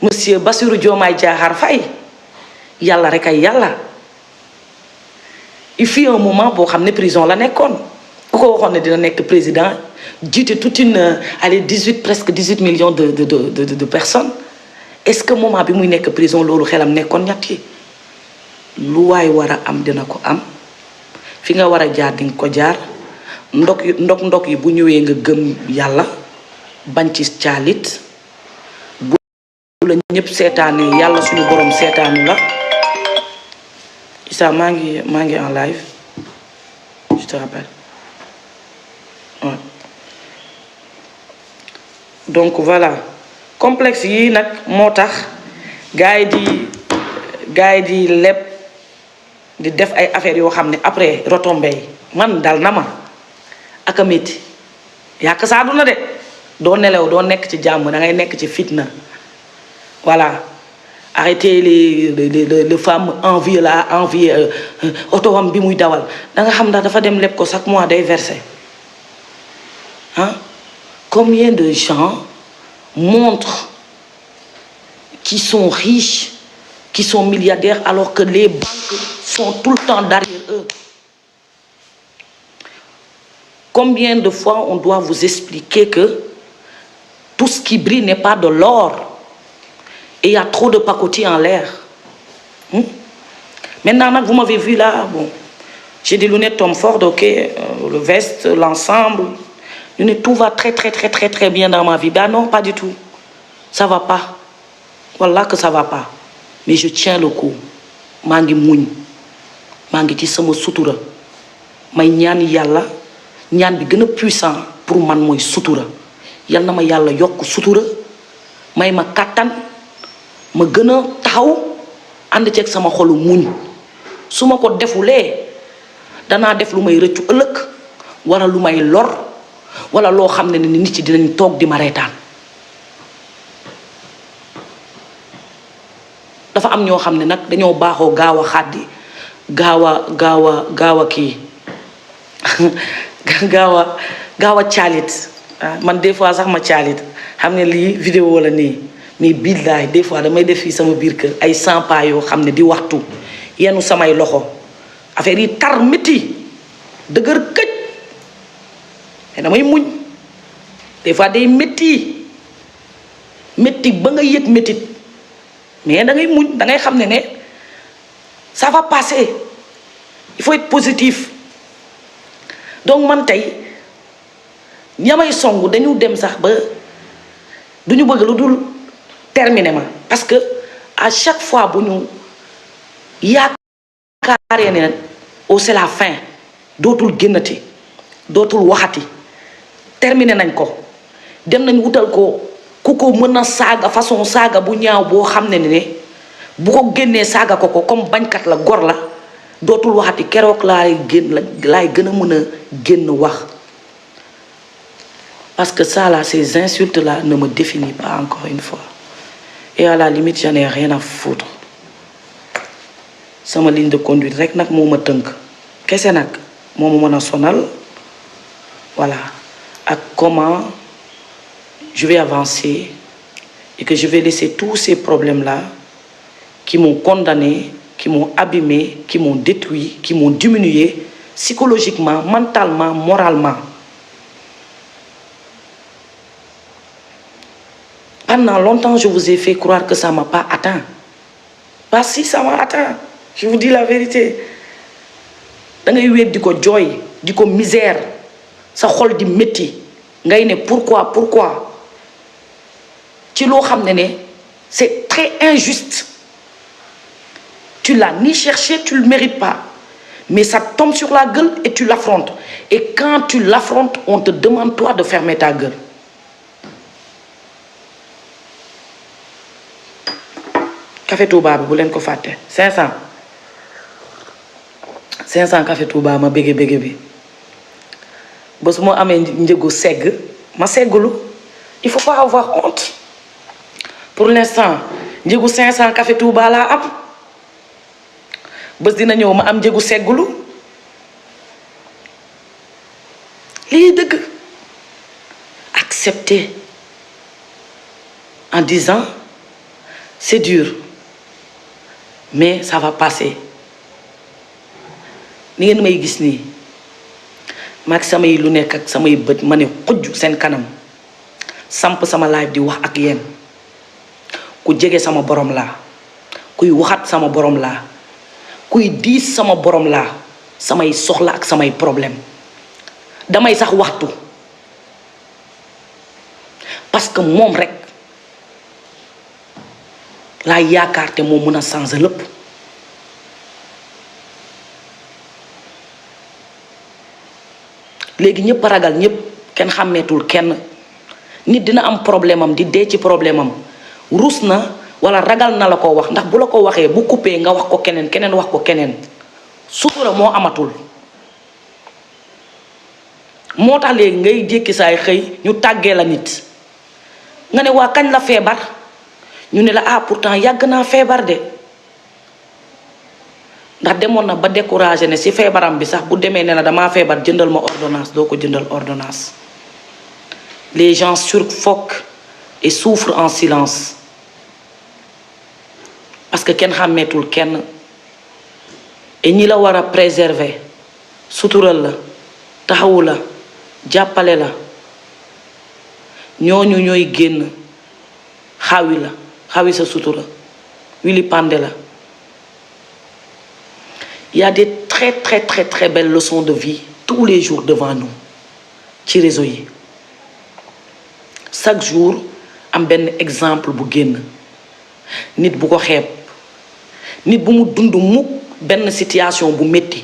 monsieur Bassirou Diomaye Diakhar Faye yàlla rek ay yàlla. il fut un moment boo xam ne prison la nekkoon ku ko waxoon ne dina nekk président jiite toute une allez 18 presque 18 millions de personnes est-ce que moment bi muy nekk prison loolu xelam nekkoon ñett yi lu waay war a am dina ko am fi nga war a jaar di nga ko jaar ndok yi bu ñëwee nga gëm yàlla bañ ci caalit bu la ñëpp seetaanee yàlla suñu borom seetaanu la. Issa maa ngi en live je te rappelle ouais. Donc voilà complexe yi nag moo tax gars yi di leb di def ay affaires yoo xam ne après retombées yi man dal na ma ak a métti yàq saa duna de doo nelaw doo nekk ci jàmm da ngay nekk ci fitna voilà. Arrêtez les femmes envie là envie oto am bi muy dawal da nga xam ndax dafa dem leb ko chaque mois day verser ah combien de gens montrent qui sont riches qui sont milliardaires alors que les banques sont tout le temps derrière eux. Combien de fois on doit vous expliquer que tout ce qui brille n'est pas de l'or. Et il y a trop de pacotille en l'air. Maintenant, vous m'avez vu là, bon, j'ai des lunettes Tom Ford, ok, le veste, l'ensemble. Tout va très bien dans ma vie. Ben non, pas du tout. Ça va pas. Voilà que ça va pas. Mais je tiens le coup. Mangi muñ. Mangi ci sama sutura. May ñaan yàlla ñaan bi gën a puissant pour man mooy sutura. Yal na ma yàlla yokk sutura. May ma kàttan. ma gën a taxaw ànd ceeg sama xolu muñ su ma ko defulee danaa def lu may rëccu ëllëg wala lu may lor wala loo xam ne ni nit ci dinañ toog di ma reetaan dafa am ñoo xam ne nag dañoo baaxoo gaaw a xàddi gaaw a kii gaaw a caalit man des fois sax ma caalit xam ne lii vidéo la nii mais billaay des fois damay def fii sama biir kër ay 100 pas yoo xam ne di waxtu yenu samay loxo affaire yi tar métti dëgër këj te damay muñ des fois day métti ba nga yëg méttit mais da ngay muñ da ngay xam ne ça va passer il faut être positif donc man tey ñamay songu dañu dem sax ba duñu bëgg lu dul terminé ma parce que à chaque fois bu ñu yaakaaree ne c'est la fin dootul génnati dootul waxati terminé nañ ko dem nañ wutal ko ku ko mën a saaga façon saaga bu ñaaw boo xam ne bu ko génnee saaga ko comme bañkat la gor la dootul waxati keroog laay gën a mën a génn wax parce que ça là ces insultes là ne me définissent pas encore une fois. Et à la limite j'en ai rien à foutre sama ligne de conduite rek nag moo ma tënk kese nag moo ma mën a sonal voilà ak comment je vais avancer et que je vais laisser tous ces problèmes là qui m'ont condamné qui m'ont abîmé qui m'ont détruit qui m'ont diminué psychologiquement mentalement moralement. Pendant longtemps, je vous ai fait croire que ça ne m'a pas atteint. Bah si, ça m'a atteint. Je vous dis la vérité. Da ngay wéet di ko jooy di ko misère sa xol di métti ngay ne pourquoi ci loo xam ne c'est très injuste. Tu l'as ni cherché, tu le mérites pas. Mais ça tombe sur la gueule et tu l'affrontes. Et quand tu l'affrontes, on te demande toi de fermer ta gueule. Café Touba bi bu leen ko fàtte 500 Café Touba ma bége bi ba su ma amee njëgu segg ma seggulu il faut pas avoir honte pour l'instant njëgu 500 Café Touba laa am bés dina ñëw ma am njëgu seggulu lii dëgg accepter en disant c'est dur mais ça va passer ni ngeen may gis nii maag samay lu nekk ak samay bët ma ne xujj seen kanam samp sama live di wax ak yéen ku jege sama borom laa kuy waxat sama borom laa kuy diis sama borom laa samay soxla ak samay problème damay sax waxtu parce que moom rek laa yaakaar te moo mën a changer lépp léegi ñëpp ragal ñëpp kenn xàmmeetul kenn nit dina am problème am di dee ci problème am ruus na wala ragal na la ko wax ndax bu la ko waxee bu coupé nga wax ko keneen keneen wax ko keneen sutura moo amatul moo tax léegi ngay jékki saay xëy ñu tàggee la nit nga ne waa kañ la feebar ñu ne la ah pourtant yàgg naa feebar de ndax demoon na ba découragé ne si feebaram bi sax bu demee ne la damaa feebar jëndal ma ordonnance doo ko jëndal ordonnance les gens suffoquent et souffrent en silence parce que kenn xàmmeetul kenn et ñi la war a préserver sutural la taxawu la jàppale la ñooñu ñooy génn xawi sa sutura wili pande la. Il y a des très très très très belles leçons de vie tous les jours devant nous ci réseau yi chaque jour am benn exemple bu génn nit bu ko xeeb nit bu mu dund mukk benn situation bu metti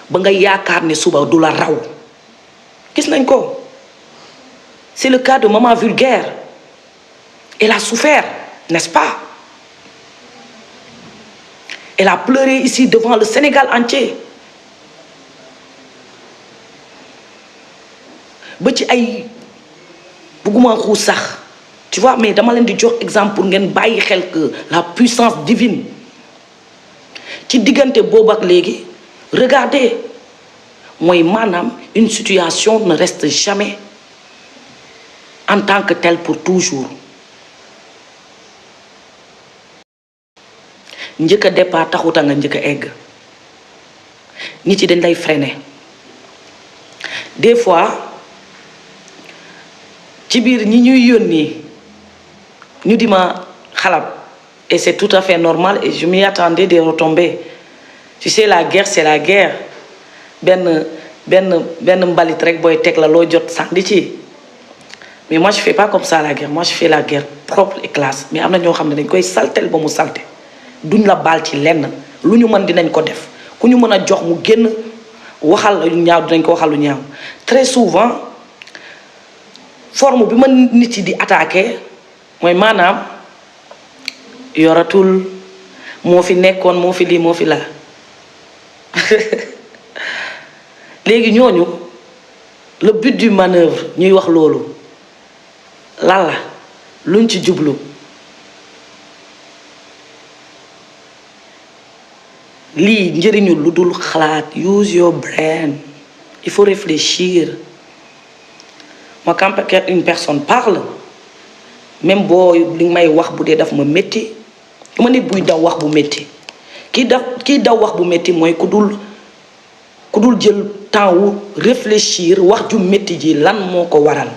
ba nga yaakaar ne suba du la raw gis nañ ko c'est le cas de maman vulgaire elle a souffert n'est-ce pas elle a pleuré ici devant le Sénégal entier ba ci ay bëgguma xuus sax tu vois mais dama leen di jox exemple pour ngeen bàyyi xel que la puissance divine ci diggante boobu ak léegi regardez mooy maanaam une situation ne reste jamais en tant que telle pour toujours njëkk a départ taxuta nga njëkk a egg nit yi dañ lay freiner des fois ci biir ñi ñuy yónni ñu di ma xalab et c'est tout à fait normal et je m'y attendais des retombées tu sais la guerre c'est la guerre benn mbalit rek booy teg la loo jot sànni ci mais moi je fais pas comme ça la guerre moi je fais la guerre propre et classe mais am na ñoo xam ne dañ koy saltel ba mu salte duñ la baal ci lenn lu ñu mën dinañ ko def ku ñu mën a jox mu génn waxal lu ñaaw dinañ ko waxal lu ñaaw très souvent forme bi ma nit yi di attaqué mooy maanaam yoratul moo fi nekkoon moo fi lii moo fi laa léegi ñooñu le but du manœuvre ñuy wax loolu lan la luñ ci jublu lii njëriñu lu dul xalaat use your brain il faut réfléchir moi quand une personne parle même boo li may wax bu dee daf ma métti ma nit buy daw wax bu métti kiy daw wax bu métti mooy ku dul jël temps wu réfléchir wax ju métti ji lan moo ko waral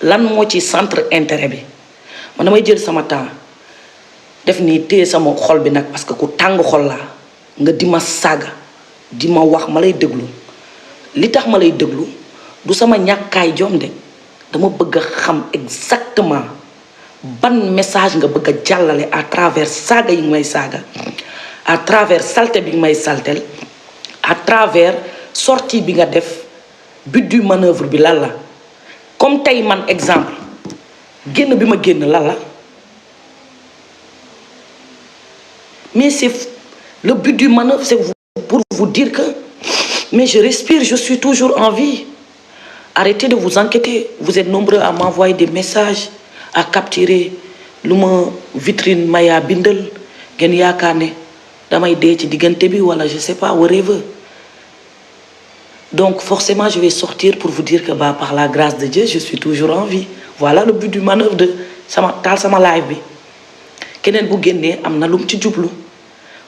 lan moo ci centre intérêt bi man damay jël sama temps def nii téye sama xol bi nag parce que ku tàng xol laa nga di ma saaga di ma wax ma lay déglu li tax ma lay déglu du sama ñàkkaay jom de dama bëgg a xam exactement ban message nga bëgg a jàllale à travers saaga yi nga may saaga à travers salte bi nga may saltel à travers sortie bi nga def but du manœuvre bi lan la comme tey man exemple génn bi ma génn lan la mais c'est le but du manœuvre c'est pour vous dire que mais je respire je suis toujours en vie arrêtez de vous inquiéter vous êtes nombreux à m'envoyer des messages à capturer lu ma vitrine maya bindal ngeen yaakaar ne damay dee ci diggante bi wala je sais pas whatever donc forcément je vais sortir pour vous dire que par la grâce de Dieu je suis toujours en vie voilà le but du manœuvre de sama taal sama live bi keneen bu génnee am na lum ci jublu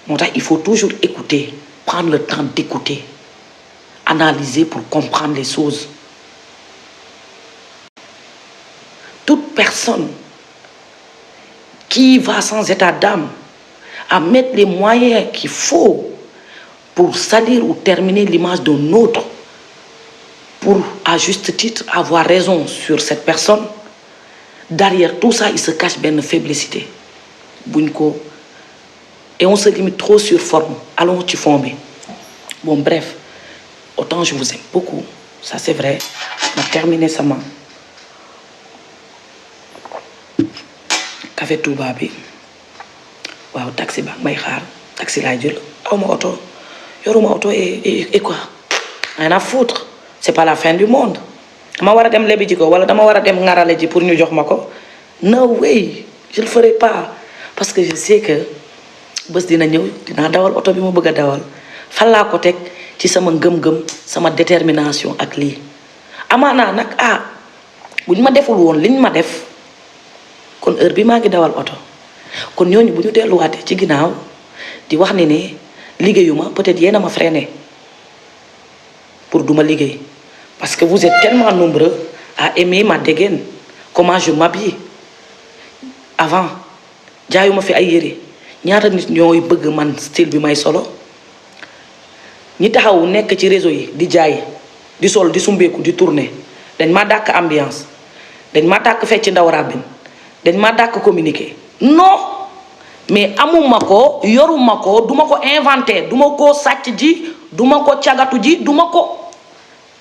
moo tax il faut toujours écouter prendre le temps d'écouter analyser pour comprendre les choses. Toute personne qui va sans état d'âme à mettre les moyens qu'il faut pour salir ou terminer l'image d'un autre, pour à juste titre avoir raison sur cette personne, derrière tout ça il se cache une faiblessité buñ ko et on se limite trop sur forme allons ci fond bi. Bon bref, autant je vous aime beaucoup, ça c'est vrai. Ma terminé sama café Touba bi waaw taxi ba may xaar taxi laay jël awma oto yoruma oto et quoi rien à foutre, c'est pas la fin du monde. dama war a dem lebi ji ko wala dama war a dem ngarale ji pour ñu jox ma ko no way, je le ferai pas parce que je sais que bés dina ñëw dinaa dawal oto bi ma bëgg a dawal fan laa ko teg ci sama ngëm-ngëm sama détermination ak lii. amaanaa nag buñ ma deful woon liñ ma def kon heure bi maa ngi dawal oto kon ñooñu bu ñu delluwaatee ci ginnaaw di wax ne liggéeyuma peut-être yéen a ma freiné pour duma liggéey parce que vous êtes tellement nombreux à aimer ma dégaine, comment je m'habille. Avant jaayuma fi ay yére ñaata nit ñooy bëgg man style bi may solo ñi taxaw nekk ci réseau yi di jaay di sol di sumbeeku di tourner dañ ma dàkk ambiance dañ ma dàkk fecc ndaw ràbbin dañ ma dàkk communiquer non mais amuma ko yoruma ko duma ko inventé duma ko sàcc ji duma ko cagatu ji duma ko.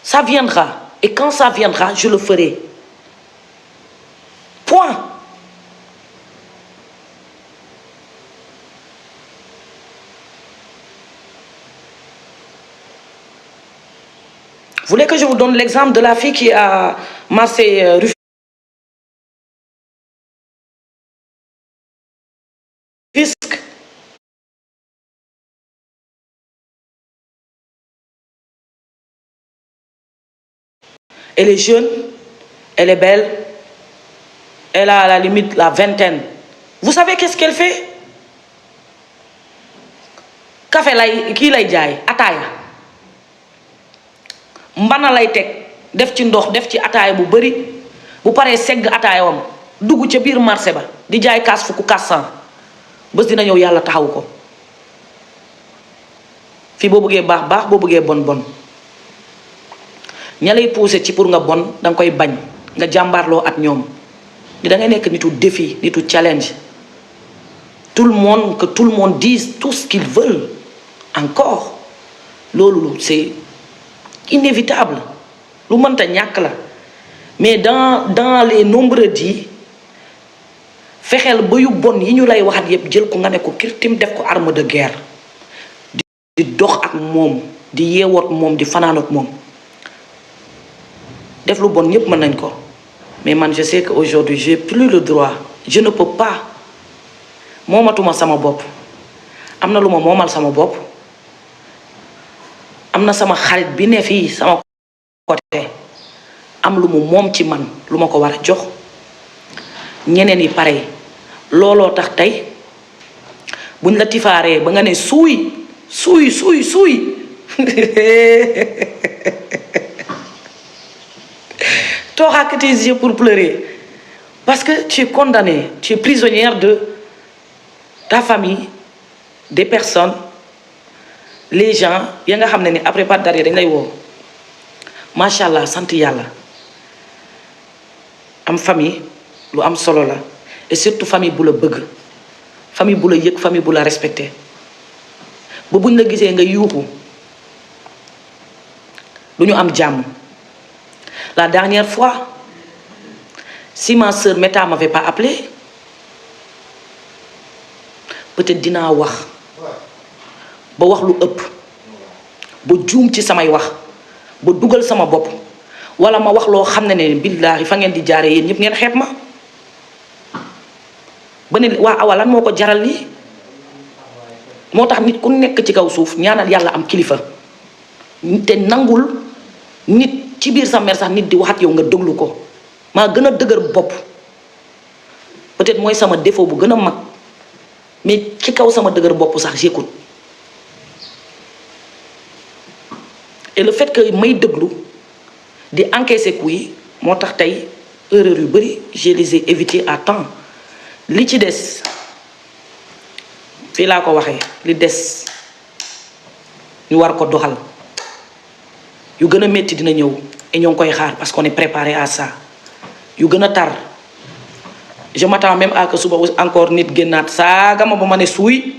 Ça viendra et quand ça viendra je le ferai point. Vous voulez que je vous donne l'exemple de la fille qui a massé Rufisque? Elle est jeune, elle est belle, elle a à la limite la vingtaine. Vous savez qu'est-ce qu'elle fait? Café lay kii lay jaay ataaya mbana lay teg def ci ndox def ci ataaya bu bari bu paree segg ataaya wam dugg ca biir marché ba di jaay kaas fukk kaas san bés dina ñëw yàlla taxaw ko fii boo bëggee baax baax boo bëggee bon bon ña lay pousser ci pour nga bon danga koy bañ nga jàmbaarloo ak ñoom di da ngay nekk nitu défi nitu challenge. Tout le monde, que tout le monde dise tout ce qu'ils veulent encore loolu c'est inévitable lu mënta ñàkk la mais dans les nombreux dits fexeel ba yu bon yi ñu lay waxat yépp jël ko nga ne ko kirtim def ko arme de guerre di dox ak moom di yeewoot moom di fanaanoot moom def lu bon ñépp mën nañ ko mais man je sais que aujourd'hui j'ai plus le droit, je ne peux pas moomatuma sama bopp am na lu ma moomal sama bopp am na sama xarit bi ne fii sama côté am lu mu moom ci man lu ma ko war a jox ñeneen yi pare looloo tax tey buñ la tifaaree ba nga ne suuy t'auras que tes yeux pour pleurer parce que tu es condamné, tu es prisonnière de ta famille, des personnes, les gens ya nga xam ne ni après pas derrière dañ lay woo macha allah sant yàlla am famille lu am solo la et surtout famille bu la bëgg famille bu la yëg famille bu la respecté ba buñ la gisee nga yuuxu du ñu am jàmm. La dernière fois si ma sœur Meta m'avait pas appelé peut-être dinaa wax ba wax lu ëpp ba juum ci samay wax ba dugal sama bopp wala ma wax loo xam ne billaahi fa ngeen di jaaree yéen ñëpp ngeen xeeb ma ba ne waa Awa lan moo ko jaral lii moo tax nit ku nekk ci kaw suuf ñaanal yàlla am kilifa te nangul nit ci biir sa mer sax nit di waxat yow nga déglu ko maa gën a dëgër bopp peut-être mooy sama défaut bu gën a mag mais ci kaw sama dëgër bopp sax j'écoute et le fait que may déglu di encaisser coup yi moo tax tey erreur yu bëri je les ai évité à temps li ci des fii laa ko waxee li des ñu war ko doxal yu gën a métti dina ñëw et ñoo ngi koy xaar parce qu'on est préparé à ça yu gën a tar je m'attends même à que suba encore nit génnaat saaga ma ba ma ne suuy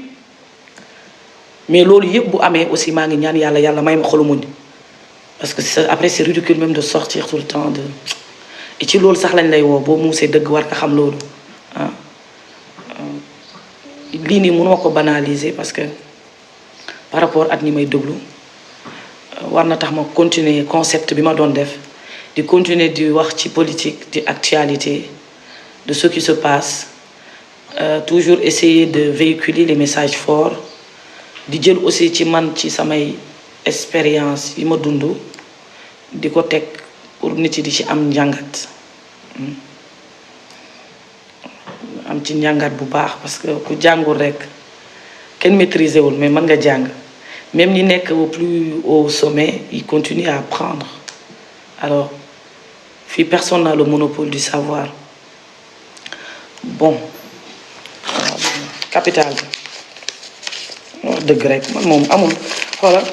mais loolu yëpp bu amee aussi maa ngi ñaan yàlla yàlla may ma xolu muñ parce que après c'est ridicule même de sortir tout le temps de et ci loolu sax lañ lay woo boo muusee dëgg war nga xam loolu ah lii nii mënuma ko banaliser parce que par rapport ak ñi may déglu war na tax ma continuer concept bi ma doon def di continuer di wax ci politique di actualité de ce qui se passe toujours essayer de véhiculer les messages forts di jël aussi ci man ci samay expérience yi ma dund di ko teg pour nit yi di ci am njàngat am ci njàngat bu baax parce que ku jàngul rek kenn maîtriser wul mais mën nga jàng même ñi nekk au plus haut sommet ils continuent à apprendre alors fii personne n'a le monopole du savoir bon capital bi wax dëgg rek man moom amul xoolal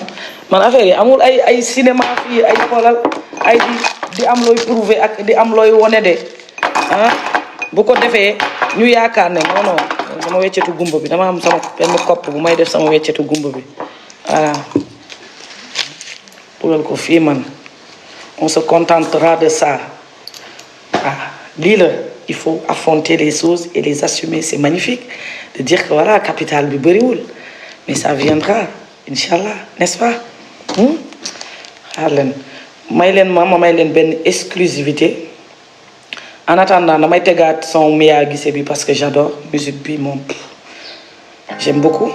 man affaire yi amul ay cinéma fii ay xoolal ay di am looy prouver ak di am looy wone de ah bu ko defee ñu yaakaar ne non non sama weccetu gumba bi dama am sama benn kopp bu may def sama weccetu gumba bi voilà dugal ko fii man on se contentera de ça ah lii la il faut affronter les choses et les assumer c'est magnifique de dire que voilà capital bi bëriwul mais ça viendra inchallah n'est-ce pas xaar leen may leen ma may leen benn exclusivité en attendant damay tegaat son Mia Guissé bi parce que j'adore musique bi moom j'aime beaucoup